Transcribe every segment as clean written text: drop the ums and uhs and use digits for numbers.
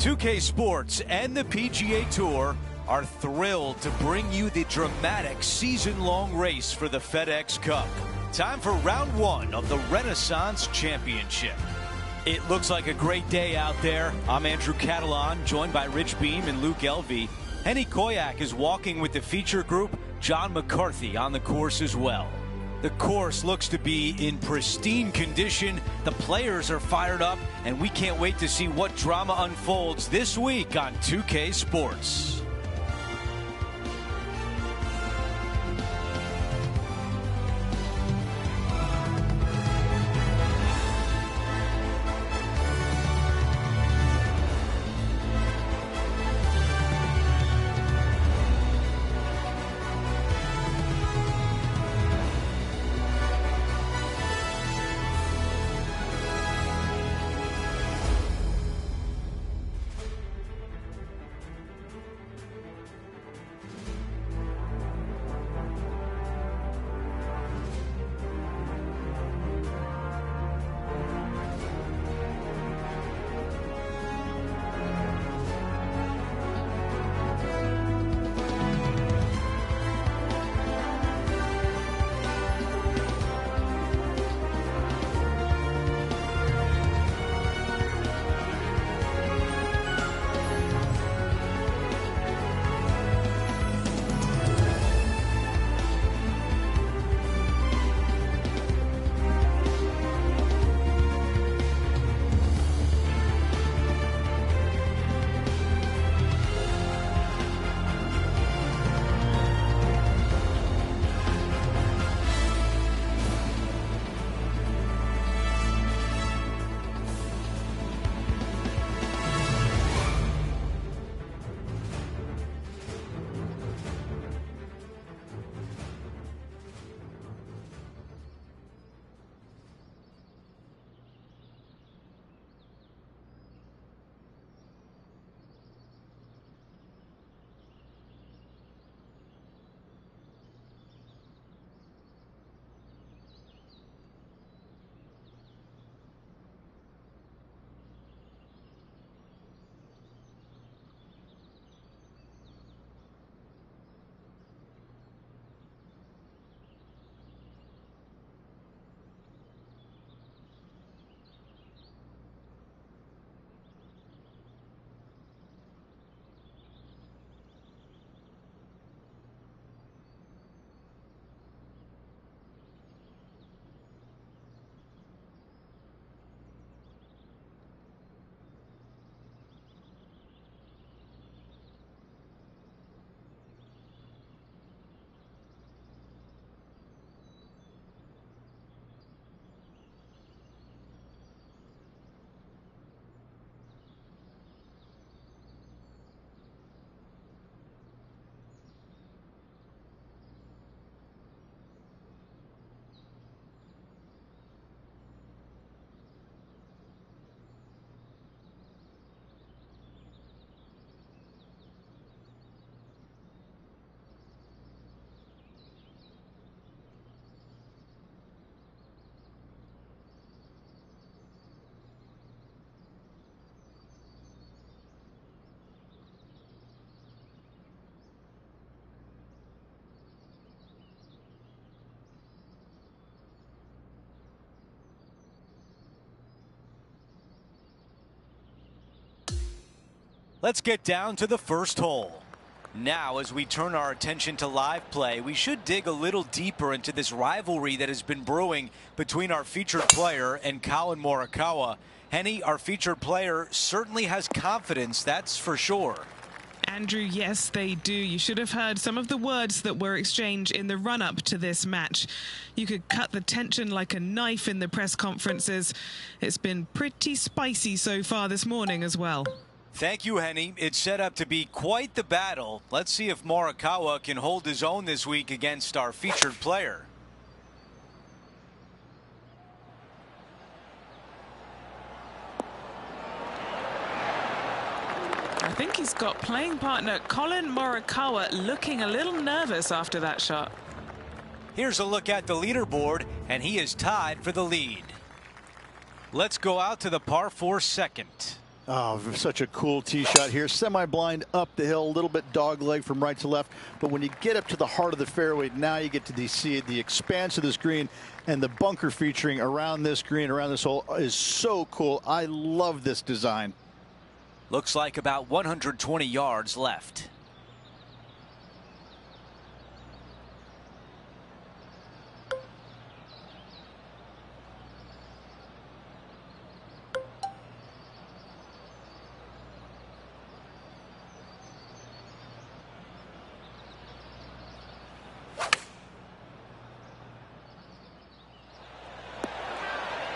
2K Sports and the PGA Tour are thrilled to bring you the dramatic season-long race for the FedEx Cup. Time for round one of the Renaissance Championship. It looks like a great day out there. I'm Andrew Catalan, joined by Rich Beam and Luke Elvey. Henny Koyak is walking with the feature group. John McCarthy on the course as well. The course looks to be in pristine condition. The players are fired up, and we can't wait to see what drama unfolds this week on 2K Sports. Let's get down to the first hole. Now, as we turn our attention to live play, we should dig a little deeper into this rivalry that has been brewing between our featured player and Collin Morikawa. Henny, our featured player, certainly has confidence, that's for sure. Andrew, yes, they do. You should have heard some of the words that were exchanged in the run-up to this match. You could cut the tension like a knife in the press conferences. It's been pretty spicy so far this morning as well. Thank you, Henny. It's set up to be quite the battle. Let's see if Morikawa can hold his own this week against our featured player. I think he's got playing partner Collin Morikawa looking a little nervous after that shot. Here's a look at the leaderboard, and he is tied for the lead. Let's go out to the par 4 second. Oh, such a cool tee shot here. Semi-blind up the hill, a little bit dog leg from right to left. But when you get up to the heart of the fairway, now you get to see the expanse of this green, and the bunker featuring around this green, around this hole, is so cool. I love this design. Looks like about 120 yards left.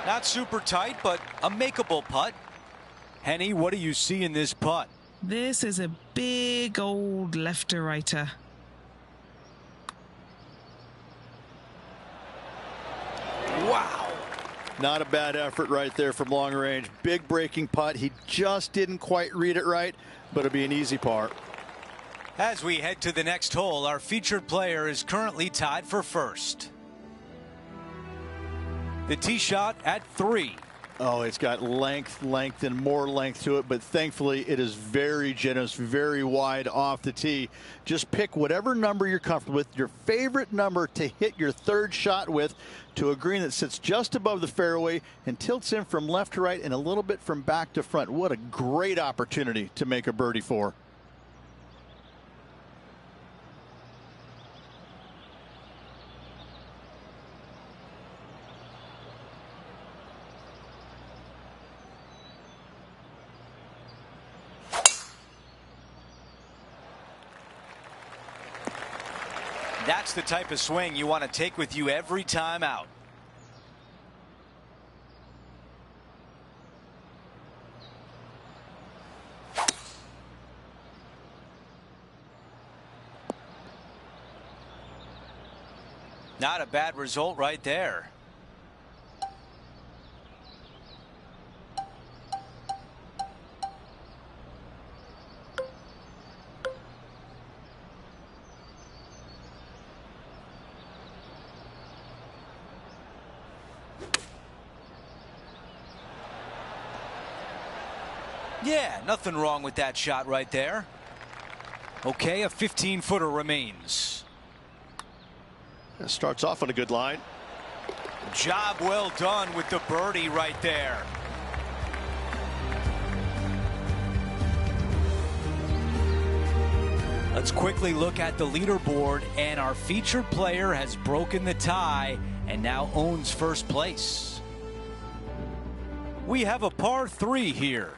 Not super tight, but a makeable putt. Henny, what do you see in this putt? This is a big old left-to-righter. Wow. Not a bad effort right there from long range. Big breaking putt. He just didn't quite read it right, but it'll be an easy par. As we head to the next hole, our featured player is currently tied for first. The tee shot at 3. Oh, it's got length, and more length to it, but thankfully it is very generous, very wide off the tee. Just pick whatever number you're comfortable with, your favorite number to hit your third shot with, to a green that sits just above the fairway and tilts in from left to right and a little bit from back to front. What a great opportunity to make a birdie for. That's the type of swing you want to take with you every time out. Not a bad result right there. Yeah, nothing wrong with that shot right there. Okay, a 15-footer remains. It starts off on a good line. Job well done with the birdie right there. Let's quickly look at the leaderboard, and our featured player has broken the tie and now owns first place. We have a par 3 here.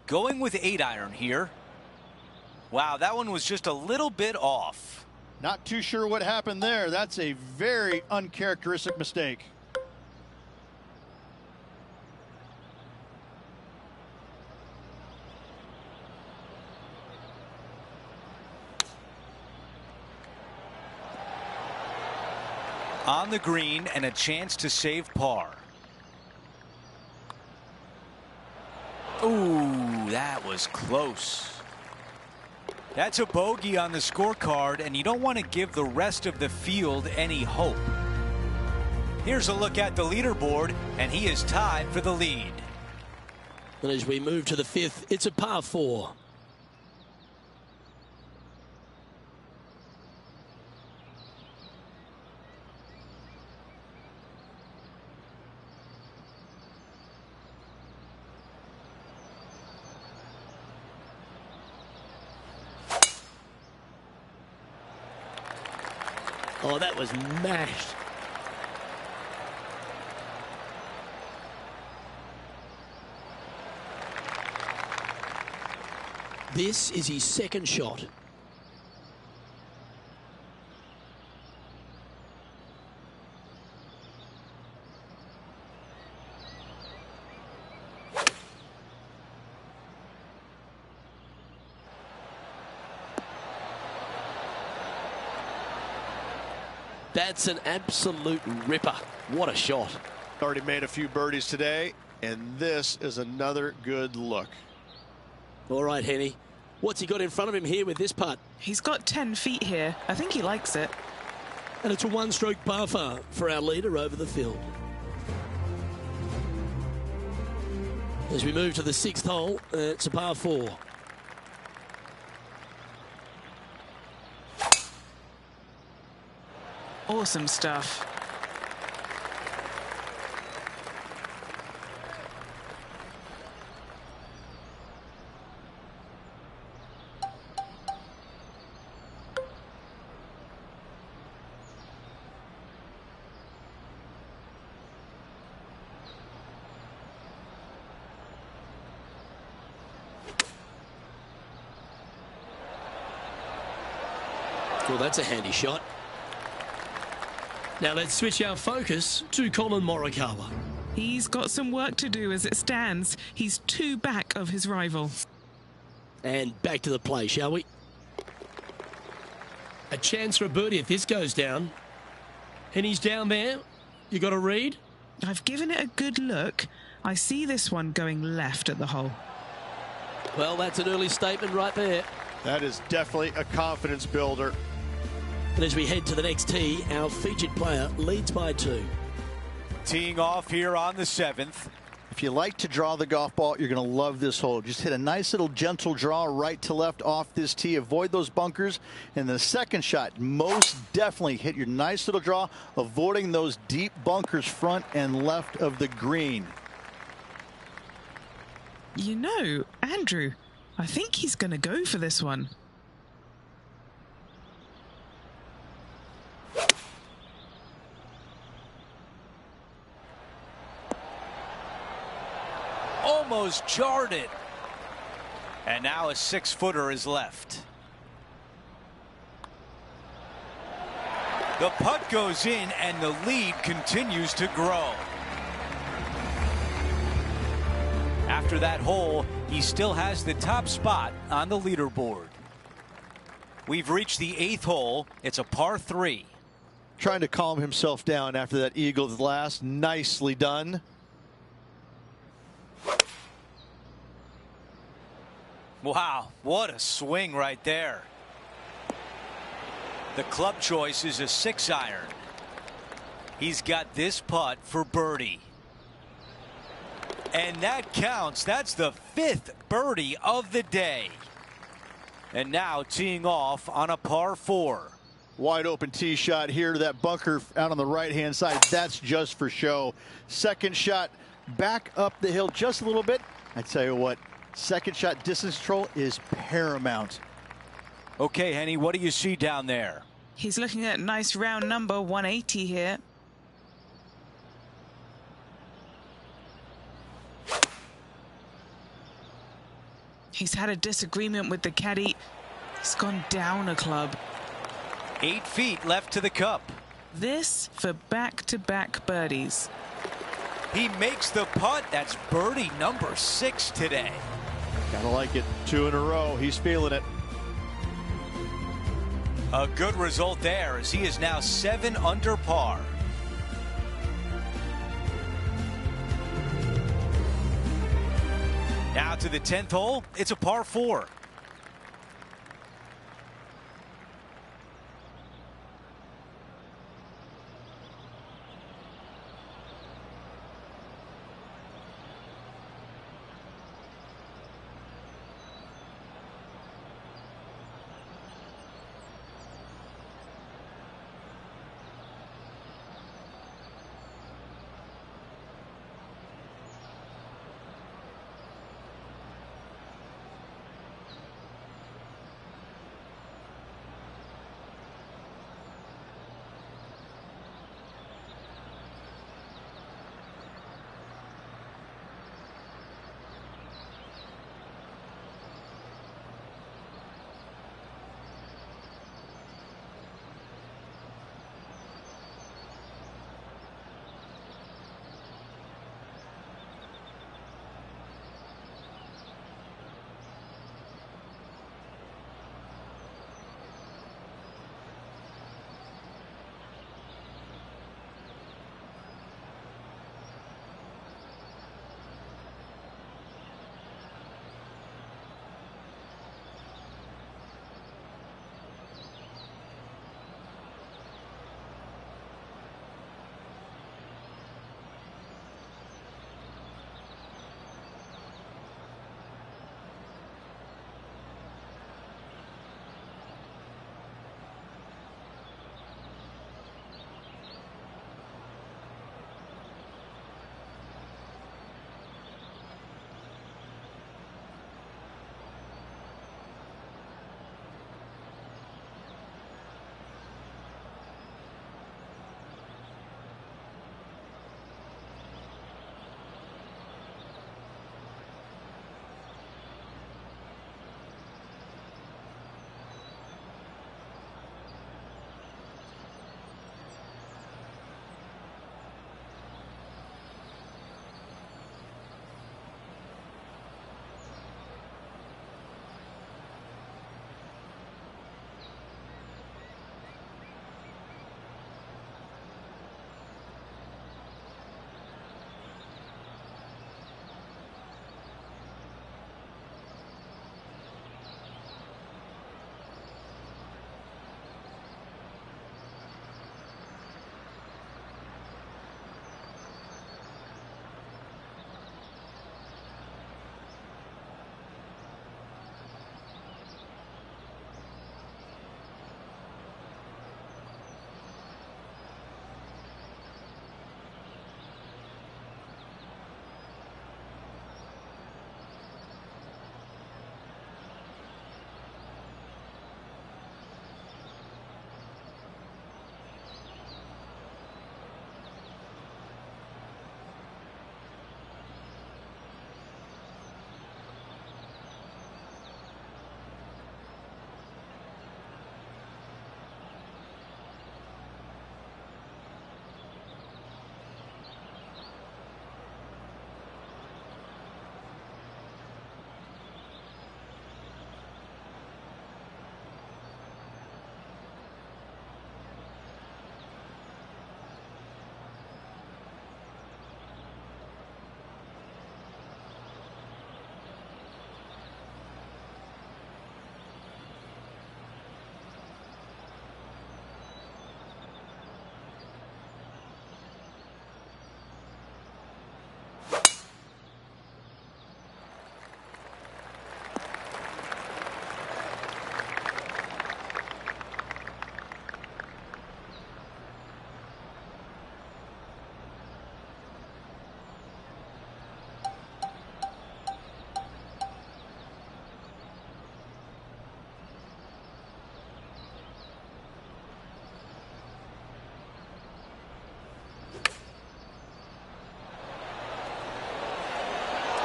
going with 8-iron here. Wow, that one was just a little bit off. Not too sure what happened there. That's a very uncharacteristic mistake. On the green and a chance to save par. Ooh, that was close. That's a bogey on the scorecard, and you don't want to give the rest of the field any hope. Here's a look at the leaderboard, and he is tied for the lead. And as we move to the 5th, it's a par 4. Oh, that was mashed. This is his second shot. That's an absolute ripper. What a shot. Already made a few birdies today, and this is another good look. All right, Henny. What's he got in front of him here with this putt? He's got 10 feet here. I think he likes it. And it's a one-stroke par for our leader over the field. As we move to the 6th hole, it's a par 4. Awesome stuff. Well, that's a handy shot. Now let's switch our focus to Colin Morikawa. He's got some work to do as it stands. He's 2 back of his rival. And back to the play, shall we? A chance for a birdie if this goes down. And he's down there. You got a read? I've given it a good look. I see this one going left at the hole. Well, that's an early statement right there. That is definitely a confidence builder. And as we head to the next tee, our featured player leads by 2. Teeing off here on the 7th. If you like to draw the golf ball, you're going to love this hole. Just hit a nice little gentle draw right to left off this tee. Avoid those bunkers. And the second shot, most definitely hit your nice little draw, avoiding those deep bunkers front and left of the green. You know, Andrew, I think he's going to go for this one. Almost jarred it. And now a 6-footer is left. The putt goes in and the lead continues to grow. After that hole, he still has the top spot on the leaderboard. We've reached the 8th hole. It's a par 3. Trying to calm himself down after that eagle's last. Nicely done. Wow, what a swing right there. The club choice is a 6-iron. He's got this putt for birdie. And that counts. That's the 5th birdie of the day. And now teeing off on a par 4. Wide open tee shot here to that bunker out on the right-hand side. That's just for show. Second shot back up the hill just a little bit. I tell you what, second shot distance control is paramount. Okay, Henny, what do you see down there? He's looking at a nice round number 180 here. He's had a disagreement with the caddy. He's gone down a club. 8 feet left to the cup. This for back-to-back birdies. He makes the putt. That's birdie number 6 today. Gotta like it. 2 in a row. He's feeling it. A good result there, as he is now 7 under par. Now to the 10th hole. It's a par 4.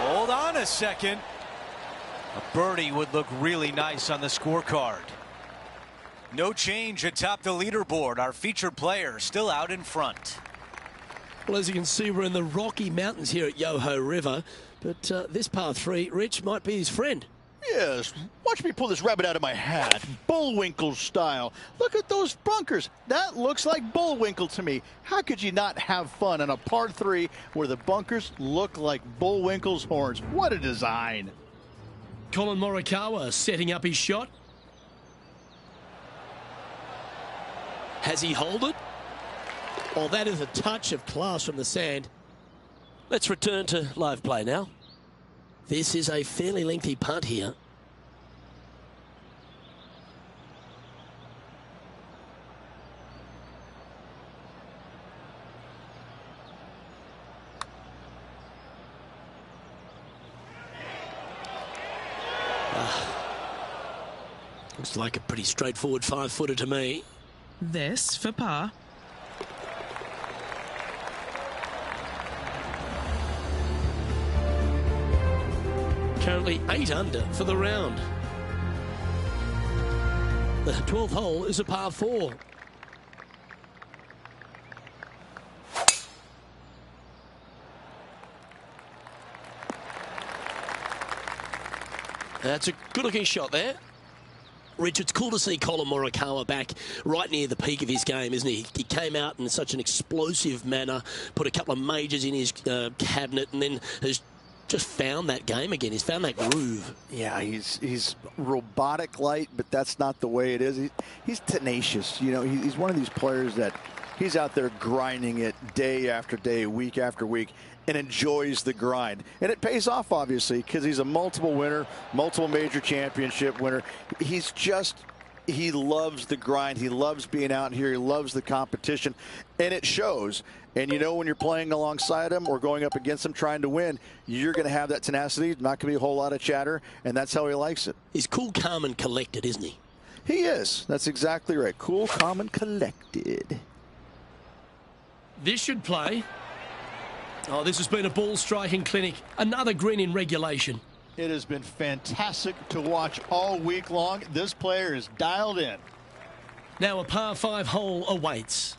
Hold on a second. A birdie would look really nice on the scorecard. No change atop the leaderboard. Our featured player still out in front. Well, as you can see, we're in the Rocky Mountains here at Yoho River, but this par 3, Rich, might be his friend. Yes, watch me pull this rabbit out of my hat, Bullwinkle style. Look at those bunkers. That looks like Bullwinkle to me. How could you not have fun on a par 3 where the bunkers look like Bullwinkle's horns? What a design. Colin Morikawa setting up his shot. Has he hold it? Oh, that is a touch of class from the sand. Let's return to live play now. This is a fairly lengthy putt here. Looks like a pretty straightforward 5-footer to me. This for par. Currently 8 under for the round. The 12th hole is a par 4. That's a good-looking shot there. Rich, it's cool to see Colin Morikawa back right near the peak of his game, isn't he? He came out in such an explosive manner, put a couple of majors in his cabinet, and then has just found that game again. He's found that groove. Yeah, he's robotic light, but that's not the way it is. He's tenacious. You know, he's one of these players that he's out there grinding it day after day, week after week, and enjoys the grind. And it pays off, obviously, because he's a multiple winner, multiple major championship winner. He loves the grind. He loves being out here. He loves the competition, and it shows. And you know, when you're playing alongside him or going up against him trying to win, you're going to have that tenacity. Not going to be a whole lot of chatter, and that's how he likes it. He's cool, calm, and collected, isn't he? He is. That's exactly right. Cool, calm, and collected. This should play. Oh, this has been a ball striking clinic. Another green in regulation. It has been fantastic to watch all week long. This player is dialed in. Now a par 5 hole awaits.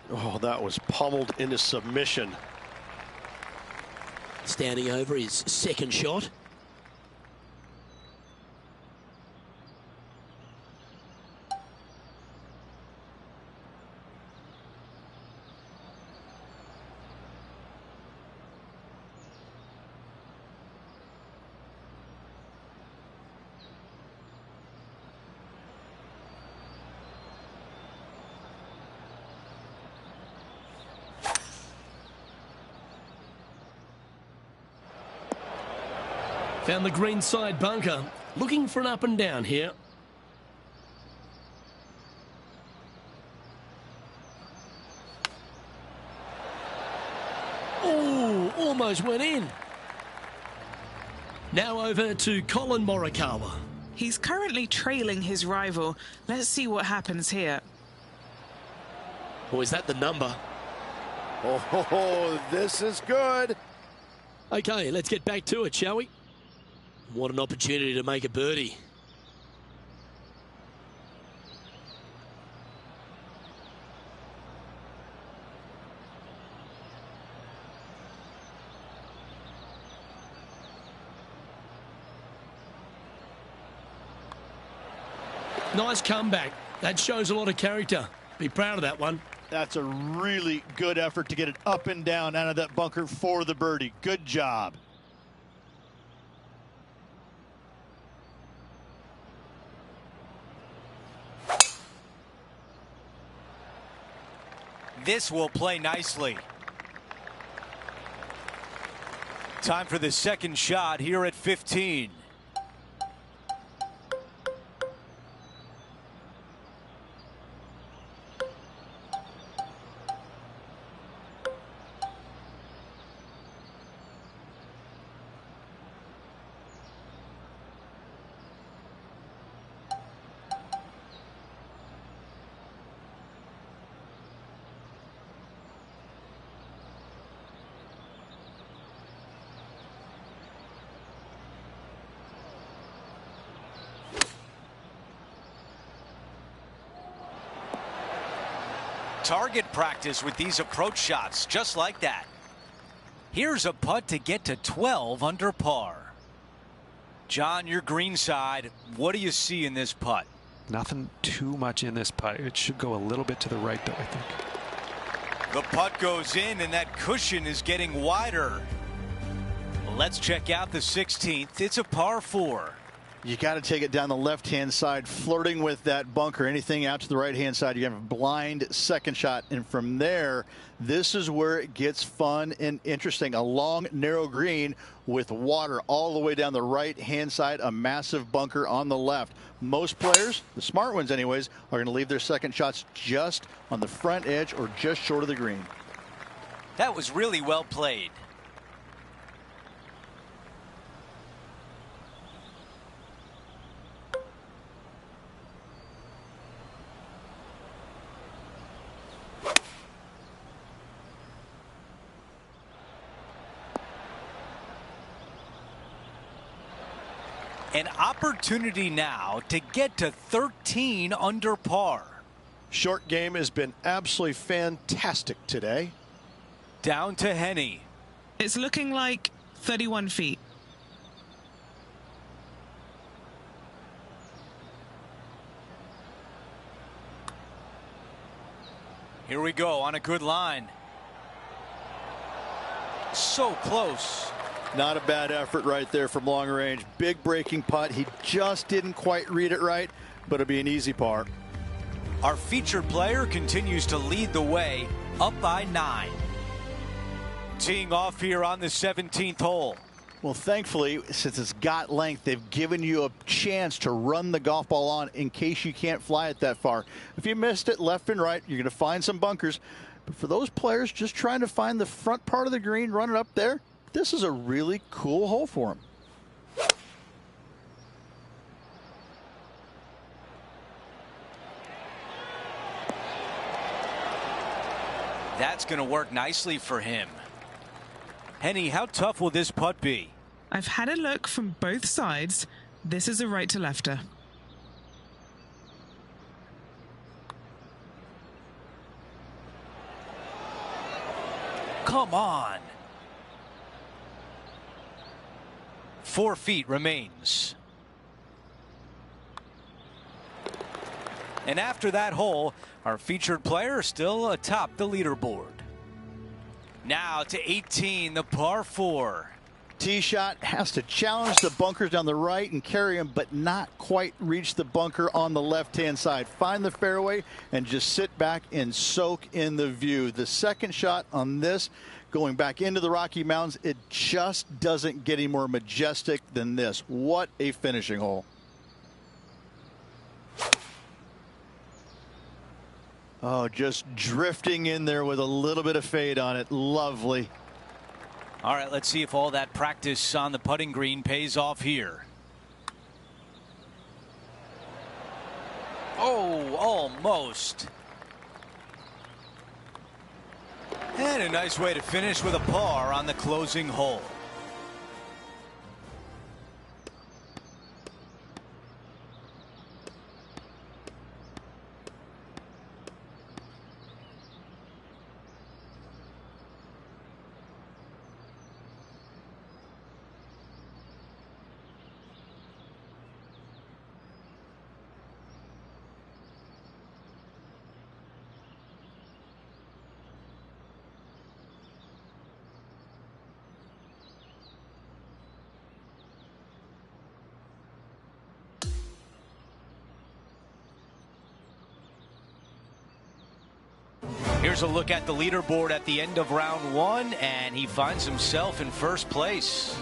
Oh, that was pummeled into submission. Standing over his second shot. Found the green side bunker. Looking for an up and down here. Oh, almost went in. Now over to Colin Morikawa. He's currently trailing his rival. Let's see what happens here. Or is that the number? Oh, this is good. Okay, let's get back to it, shall we? What an opportunity to make a birdie. Nice comeback. That shows a lot of character. Be proud of that one. That's a really good effort to get it up and down out of that bunker for the birdie. Good job. This will play nicely. Time for the second shot here at 15. Target practice with these approach shots, just like that. Here's a putt to get to 12 under par. John, your green side, what do you see in this putt? Nothing too much in this putt. It should go a little bit to the right, though, I think. The putt goes in, and that cushion is getting wider. Let's check out the 16th. It's a par 4. You got to take it down the left-hand side, flirting with that bunker. Anything out to the right-hand side, you have a blind second shot. And from there, this is where it gets fun and interesting. A long, narrow green with water all the way down the right-hand side, a massive bunker on the left. Most players, the smart ones anyways, are going to leave their second shots just on the front edge or just short of the green. That was really well played. An opportunity now to get to 13 under par. Short game has been absolutely fantastic today. Down to Henny. It's looking like 31 feet. Here we go on a good line. So close. Not a bad effort right there from long range. Big breaking putt. He just didn't quite read it right, but it'll be an easy par. Our featured player continues to lead the way, up by 9. Teeing off here on the 17th hole. Well, thankfully, since it's got length, they've given you a chance to run the golf ball on in case you can't fly it that far. If you missed it left and right, you're going to find some bunkers. But for those players just trying to find the front part of the green, run it up there, this is a really cool hole for them. That's going to work nicely for him. Henny, how tough will this putt be? I've had a look from both sides. This is a right to lefter. Come on. 4 feet remains. And after that hole, our featured player is still atop the leaderboard. Now to 18, the par 4. Tee shot has to challenge the bunkers down the right and carry him, but not quite reach the bunker on the left-hand side. Find the fairway and just sit back and soak in the view. The second shot on this, going back into the Rocky Mountains, it just doesn't get any more majestic than this. What a finishing hole. Oh, just drifting in there with a little bit of fade on it. Lovely. All right, let's see if all that practice on the putting green pays off here. Oh, almost. And a nice way to finish with a par on the closing hole. Here's a look at the leaderboard at the end of round 1, and he finds himself in first place.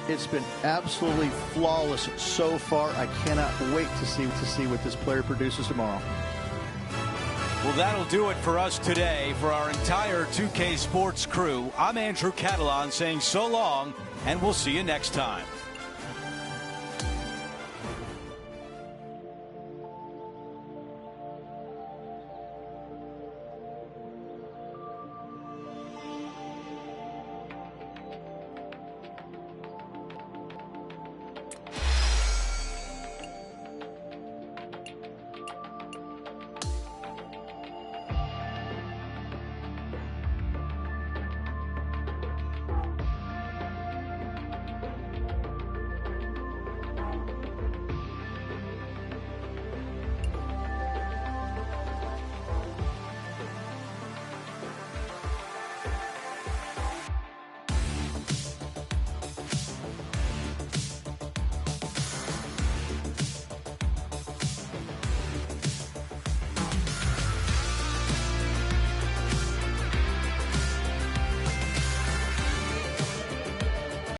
It's been absolutely flawless so far. I cannot wait to see what this player produces tomorrow. Well, that'll do it for us today. For our entire 2K Sports crew, I'm Andrew Catalan saying so long, and we'll see you next time.